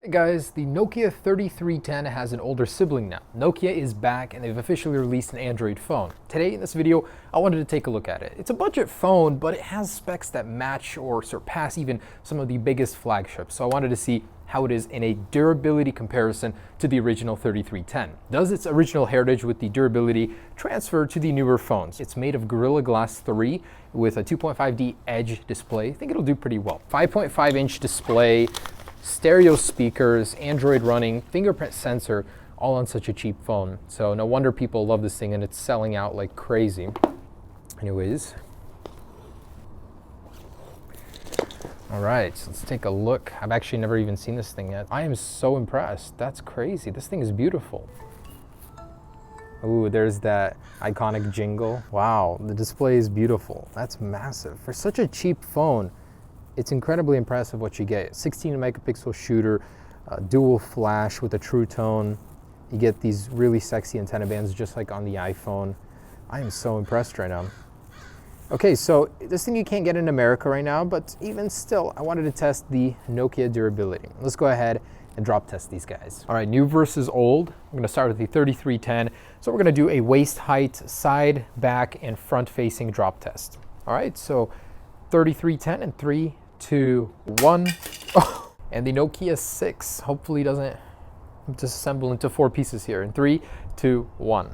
Hey guys, the Nokia 3310 has an older sibling now. Nokia is back and they've officially released an Android phone. Today in this video, I wanted to take a look at it. It's a budget phone, but it has specs that match or surpass even some of the biggest flagships. So I wanted to see how it is in a durability comparison to the original 3310. Does its original heritage with the durability transfer to the newer phones? It's made of Gorilla Glass 3 with a 2.5D Edge display. I think it'll do pretty well. 5.5-inch display, stereo speakers, Android running, fingerprint sensor, all on such a cheap phone. So no wonder people love this thing and it's selling out like crazy. Anyways. All right, so let's take a look. I've actually never even seen this thing yet. I am so impressed. That's crazy. This thing is beautiful. Ooh, there's that iconic jingle. Wow, the display is beautiful. That's massive. For such a cheap phone, it's incredibly impressive what you get. 16 megapixel shooter, dual flash with a true tone. You get these really sexy antenna bands just like on the iPhone. I am so impressed right now. Okay, so this thing you can't get in America right now, but even still, I wanted to test the Nokia durability. Let's go ahead and drop test these guys. All right, new versus old. I'm gonna start with the 3310. So we're gonna do a waist height, side, back, and front facing drop test. All right, so 3310 and 3, 2, 1. Oh, and the Nokia 6 hopefully doesn't disassemble into 4 pieces here. In 3, 2, 1.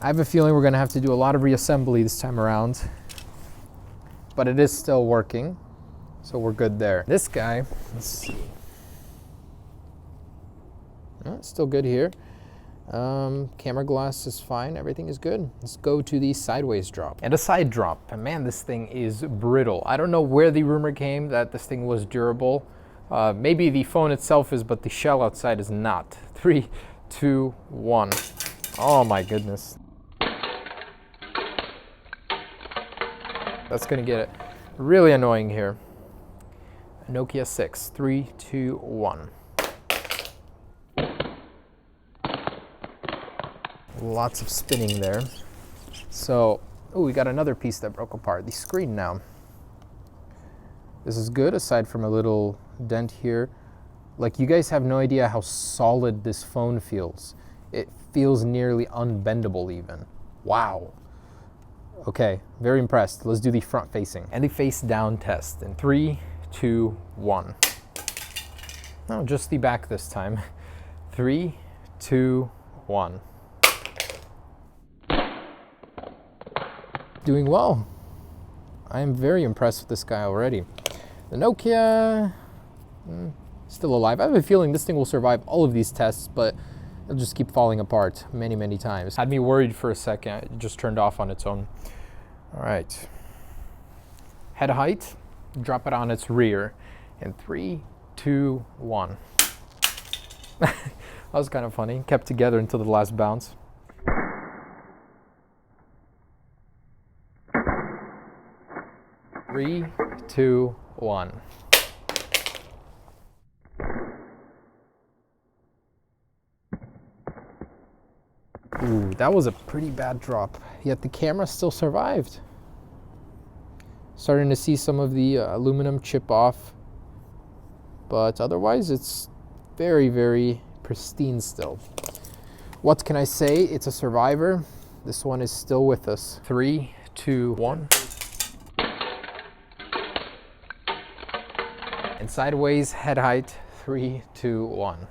I have a feeling we're gonna have to do a lot of reassembly this time around, but it is still working, so we're good there. This guy, let's see. Oh, it's still good here. Camera glass is fine, everything is good. Let's go to the sideways drop. And a side drop, and man, this thing is brittle. I don't know where the rumor came that this thing was durable. Maybe the phone itself is, but the shell outside is not. 3, 2, 1. Oh my goodness. That's gonna get really annoying here. Nokia 6, 3, 2, 1. Lots of spinning there. So, oh, we got another piece that broke apart. The screen now. This is good, aside from a little dent here. Like, you guys have no idea how solid this phone feels. It feels nearly unbendable even. Wow. Okay, very impressed. Let's do the front facing and the face down test in 3, 2, 1. No, just the back this time. 3, 2, 1. Doing well. I am very impressed with this guy already. The Nokia, still alive. I have a feeling this thing will survive all of these tests, but it'll just keep falling apart many, many times. Had me worried for a second. It just turned off on its own. All right. Head height, drop it on its rear in 3, 2, 1. That was kind of funny. Kept together until the last bounce. Three, 2, 1. Ooh, that was a pretty bad drop, yet the camera still survived. Starting to see some of the aluminum chip off, but otherwise it's very, very pristine still. What can I say? It's a survivor. This one is still with us. 3, 2, 1. And sideways, head height, 3, 2, 1.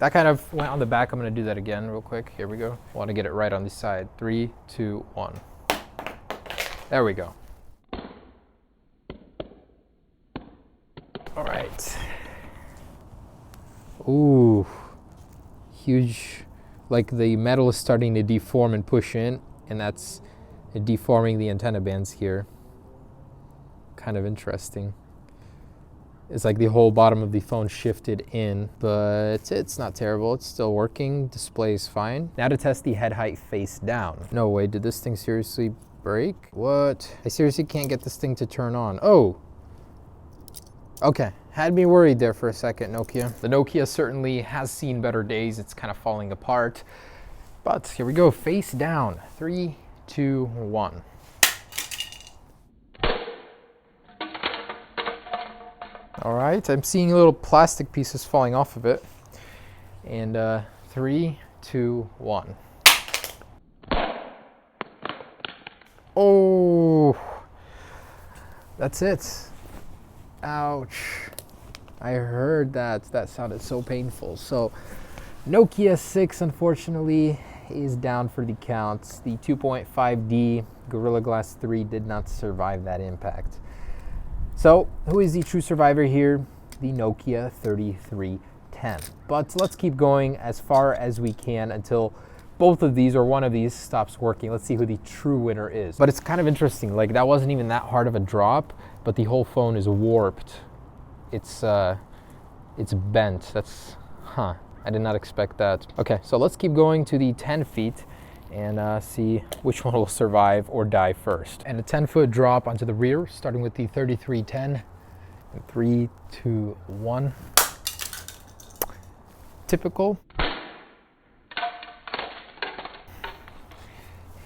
That kind of went on the back. I'm gonna do that again real quick. Here we go. I wanna get it right on the side. 3, 2, 1. There we go. All right. Ooh, huge, like the metal is starting to deform and push in, and that's deforming the antenna bands here. Kind of interesting. It's like the whole bottom of the phone shifted in, but it's not terrible. It's still working. Display is fine. Now to test the head height face down. No way, did this thing seriously break? What? I seriously can't get this thing to turn on. Oh, okay. Had me worried there for a second, Nokia. The Nokia certainly has seen better days. It's kind of falling apart, but here we go, face down. 3, 2, 1. All right, I'm seeing little plastic pieces falling off of it. And 3, 2, 1. Oh, that's it. Ouch. I heard that. That sounded so painful. So Nokia 6, unfortunately, is down for the count. The 2.5D Gorilla Glass 3 did not survive that impact. So who is the true survivor here? The Nokia 3310. But let's keep going as far as we can until both of these or one of these stops working. Let's see who the true winner is. But it's kind of interesting. Like, that wasn't even that hard of a drop, but the whole phone is warped. It's bent. That's, I did not expect that. Okay, so let's keep going to the 10 feet and see which one will survive or die first. And a 10-foot drop onto the rear, starting with the 3310. In 3, 2, 1. Typical.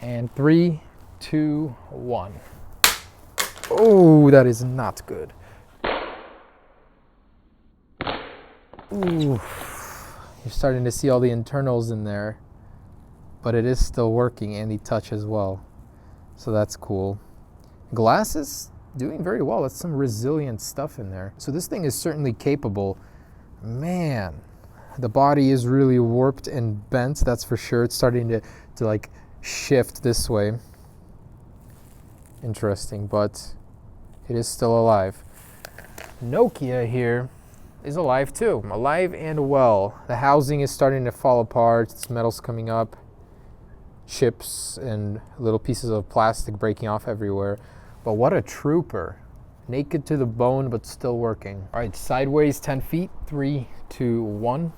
And 3, 2, 1. Oh, that is not good. Ooh, you're starting to see all the internals in there, but it is still working, and the touch as well. So that's cool. Glass is doing very well. That's some resilient stuff in there. So this thing is certainly capable. Man, the body is really warped and bent, that's for sure. It's starting to like shift this way. Interesting, but it is still alive. Nokia here is alive too, alive and well. The housing is starting to fall apart. Its metal's coming up. Chips and little pieces of plastic breaking off everywhere. But what a trooper. Naked to the bone, but still working. All right, sideways 10 feet, 3, 2, 1.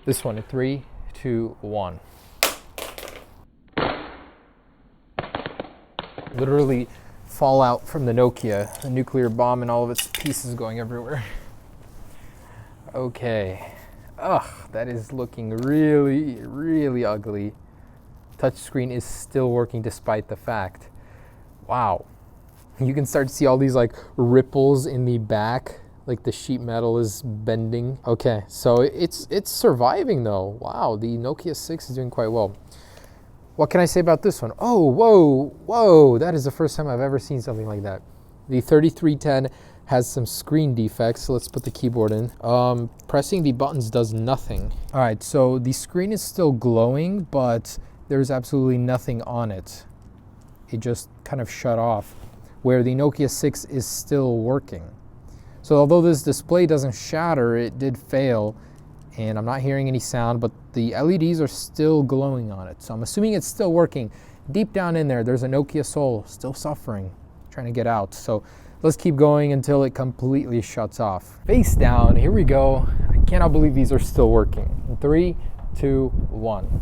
This one at 3, 2, 1. Literally fallout from the Nokia, the nuclear bomb and all of its pieces going everywhere. Okay. Ugh, that is looking really, really ugly. Touchscreen is still working despite the fact. Wow. You can start to see all these like ripples in the back, like the sheet metal is bending. Okay, so it's surviving though. Wow, the Nokia 6 is doing quite well. What can I say about this one? Oh, whoa, that is the first time I've ever seen something like that. The 3310 has some screen defects, so let's put the keyboard in. Pressing the buttons does nothing. All right, so the screen is still glowing, but there's absolutely nothing on it. It just kind of shut off, where the Nokia 6 is still working. So although this display doesn't shatter, it did fail, and I'm not hearing any sound, but the LEDs are still glowing on it. So I'm assuming it's still working. Deep down in there, there's a Nokia soul still suffering, trying to get out. So let's keep going until it completely shuts off. Face down, here we go. I cannot believe these are still working. In 3, 2, 1.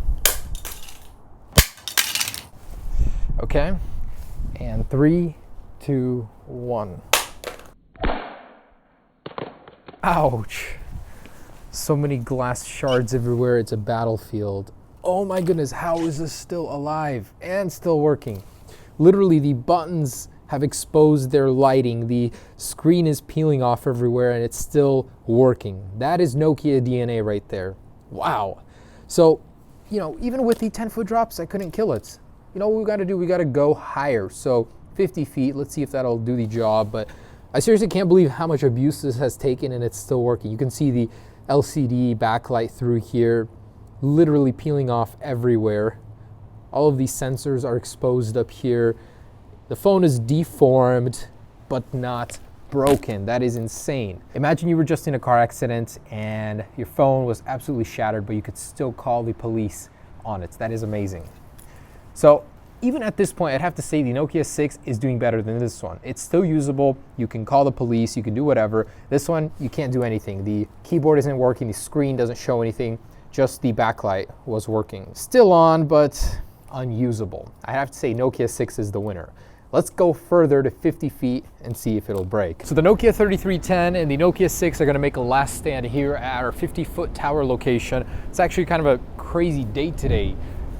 Okay, and 3, 2, 1. Ouch. So many glass shards everywhere. It's a battlefield. Oh my goodness, how is this still alive and still working? Literally, the buttons have exposed their lighting. The screen is peeling off everywhere and it's still working. That is Nokia DNA right there. Wow. So, even with the 10-foot drops, I couldn't kill it. You know what we got to do? We got to go higher. So 50 feet, let's see if that'll do the job. But I seriously can't believe how much abuse this has taken and it's still working. You can see the LCD backlight through here, literally peeling off everywhere. All of these sensors are exposed up here. The phone is deformed, but not broken. That is insane. Imagine you were just in a car accident and your phone was absolutely shattered, but you could still call the police on it. That is amazing. So even at this point, I'd have to say the Nokia 6 is doing better than this one. It's still usable. You can call the police. You can do whatever. This one, you can't do anything. The keyboard isn't working. The screen doesn't show anything. Just the backlight was working. Still on, but unusable. I have to say Nokia 6 is the winner. Let's go further to 50 feet and see if it'll break. So the Nokia 3310 and the Nokia 6 are gonna make a last stand here at our 50-foot tower location. It's actually kind of a crazy day today.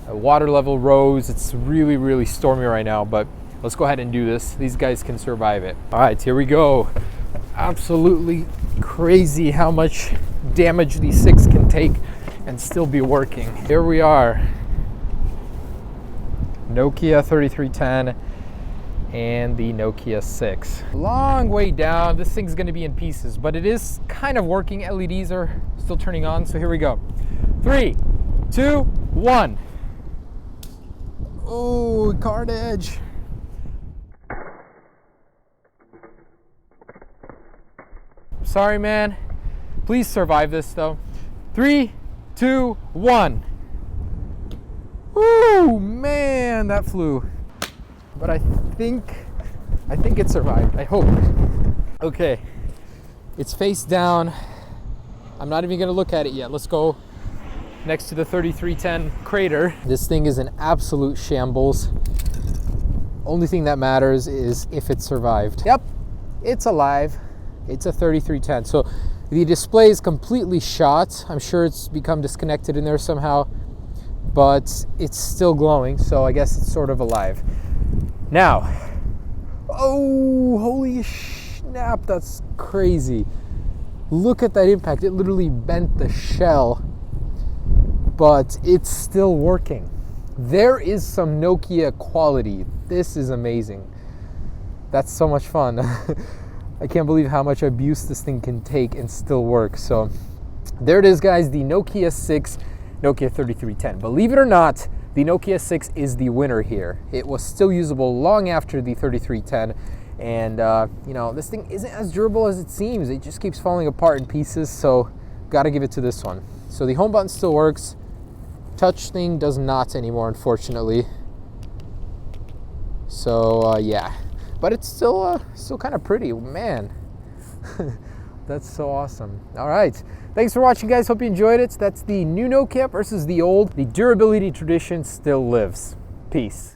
Water level rose. It's really, really stormy right now, but Let's go ahead and do this. These guys can survive it. All right, here we go. Absolutely crazy how much damage these 6 can take and still be working. Here we are. Nokia 3310 and the Nokia 6. Long way down. This thing's gonna be in pieces, but it is kind of working. LEDs are still turning on, so here we go. 3, 2, 1. Oh, carnage. Sorry, man. Please survive this, though. 3, 2, 1. Ooh, man, that flew. But I think it survived. I hope. Okay, it's face down. I'm not even gonna look at it yet. Let's go next to the 3310 crater. This thing is an absolute shambles. Only thing that matters is if it survived. Yep, it's alive. It's a 3310. So the display is completely shot. I'm sure it's become disconnected in there somehow, but it's still glowing, so I guess it's sort of alive. Now, oh, holy snap, that's crazy. Look at that impact. It literally bent the shell, but it's still working. There is some Nokia quality. This is amazing. That's so much fun. I can't believe how much abuse this thing can take and still work. So there it is, guys, the Nokia 6, Nokia 3310. Believe it or not, the Nokia 6 is the winner here. It was still usable long after the 3310. And, you know, this thing isn't as durable as it seems. It just keeps falling apart in pieces. So gotta give it to this one. So the home button still works. Touch thing does not anymore, unfortunately. So, yeah. But it's still kind of pretty, man. That's so awesome. All right, thanks for watching, guys. Hope you enjoyed it. That's the new Nokia versus the old. The durability tradition still lives. Peace.